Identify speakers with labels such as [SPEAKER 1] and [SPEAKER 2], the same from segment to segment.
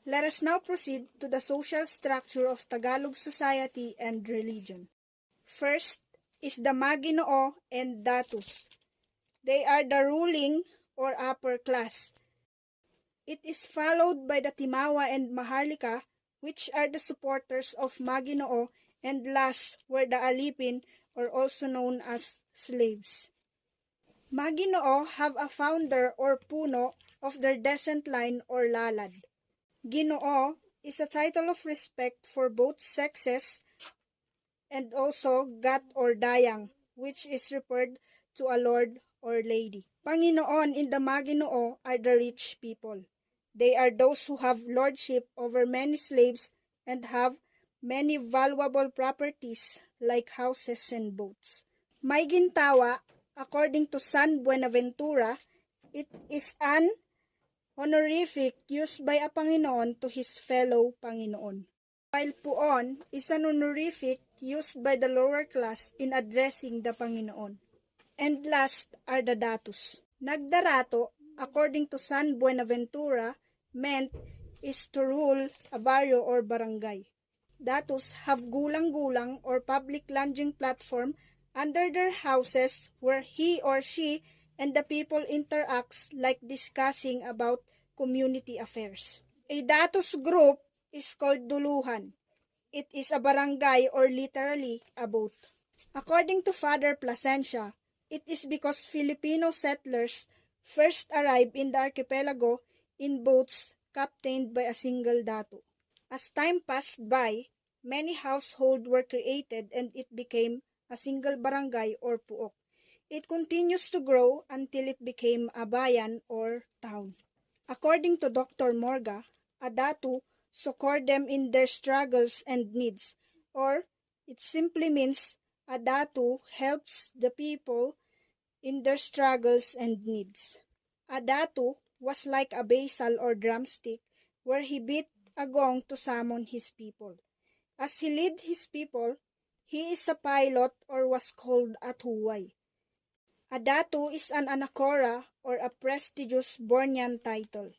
[SPEAKER 1] Let us now proceed to the social structure of Tagalog society and religion. First is the Maginoo and Datus. They are the ruling or upper class. It is followed by the Timawa and Maharlika, which are the supporters of Maginoo, and last were the Alipin, or also known as slaves. Maginoo have a founder or puno of their descent line or lalad. Ginoo is a title of respect for both sexes, and also gat or dayang, which is referred to a lord or lady. Panginoon in the Maginoo are the rich people. They are those who have lordship over many slaves and have many valuable properties like houses and boats. May gintawa, according to San Buenaventura, it is an honorific used by a Panginoon to his fellow Panginoon. While puon is an honorific used by the lower class in addressing the Panginoon. And last are the datus. Nagdarato, according to San Buenaventura, meant is to rule a barrio or barangay. Datus have gulang-gulang or public landing platform under their houses where he or she and the people interacts like discussing about community affairs. A datus group is called duluhan. It is a barangay or literally a boat. According to Father Plasencia, it is because Filipino settlers first arrived in the archipelago in boats captained by a single datu. As time passed by, many households were created and it became a single barangay or puok. It continues to grow until it became a bayan or town. According to Dr. Morga, a datu succor them in their struggles and needs, or it simply means a datu helps the people in their struggles and needs. A datu was like a basal or drumstick where he beat a gong to summon his people. As he led his people, he is a pilot or was called a tuway. A datu is an anakora or a prestigious Bornean title.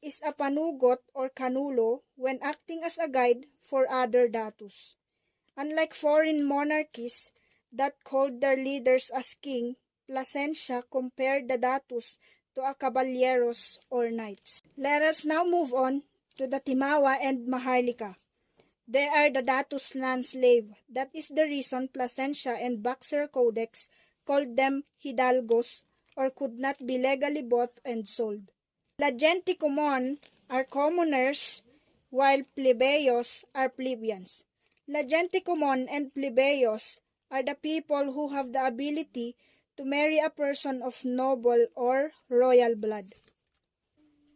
[SPEAKER 1] Is a panugot or kanulo when acting as a guide for other datus. Unlike foreign monarchies that called their leaders as king, Plasencia compared the datus to a caballeros or knights. Let us now move on to the Timawa and Maharlika. They are the datus non-slave. That is the reason Plasencia and Baxter Codex called them hidalgos or could not be legally bought and sold. La gente común are commoners while plebeyos are plebeians. La gente común and plebeyos are the people who have the ability to marry a person of noble or royal blood.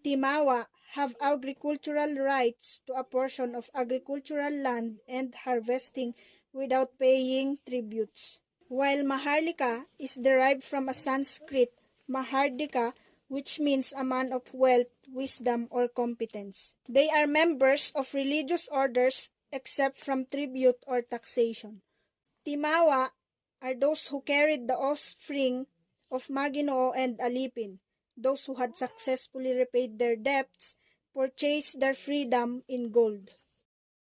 [SPEAKER 1] Timawa have agricultural rights to a portion of agricultural land and harvesting without paying tributes. While Maharlika is derived from a Sanskrit Mahardika, which means a man of wealth, wisdom, or competence. They are members of religious orders except from tribute or taxation. Timawa are those who carried the offspring of Maginoo and Alipin, those who had successfully repaid their debts, purchased their freedom in gold.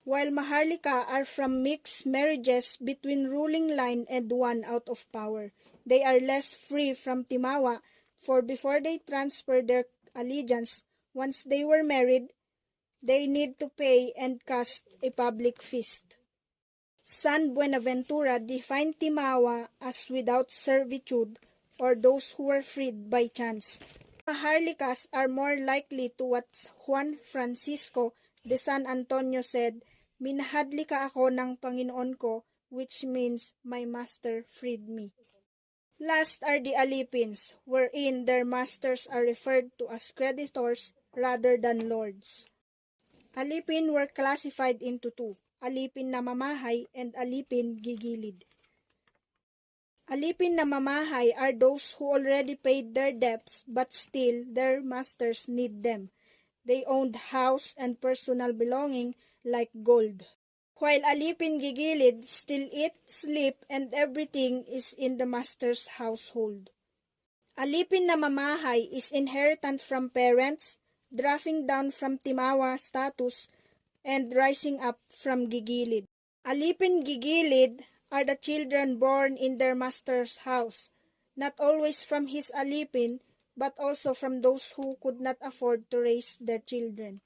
[SPEAKER 1] While Maharlika are from mixed marriages between ruling line and one out of power. They are less free from Timawa, for before they transfer their allegiance, once they were married, they need to pay and cast a public feast. San Buenaventura defined Timawa as without servitude or those who were freed by chance. Maharlikas are more likely to what Juan Francisco de San Antonio said, "Minahadli ka ako ng Panginoon ko," which means, "My master freed me." Last are the Alipins, wherein their masters are referred to as creditors rather than lords. Alipin were classified into two, Alipin na mamahay and Alipin gigilid. Alipin na mamahay are those who already paid their debts but still their masters need them. They owned house and personal belonging like gold. While Alipin gigilid still eat, sleep, and everything is in the master's household. Alipin na mamahay is inheritant from parents, dropping down from timawa status and rising up from gigilid. Alipin gigilid are the children born in their master's house, not always from his alipin, but also from those who could not afford to raise their children.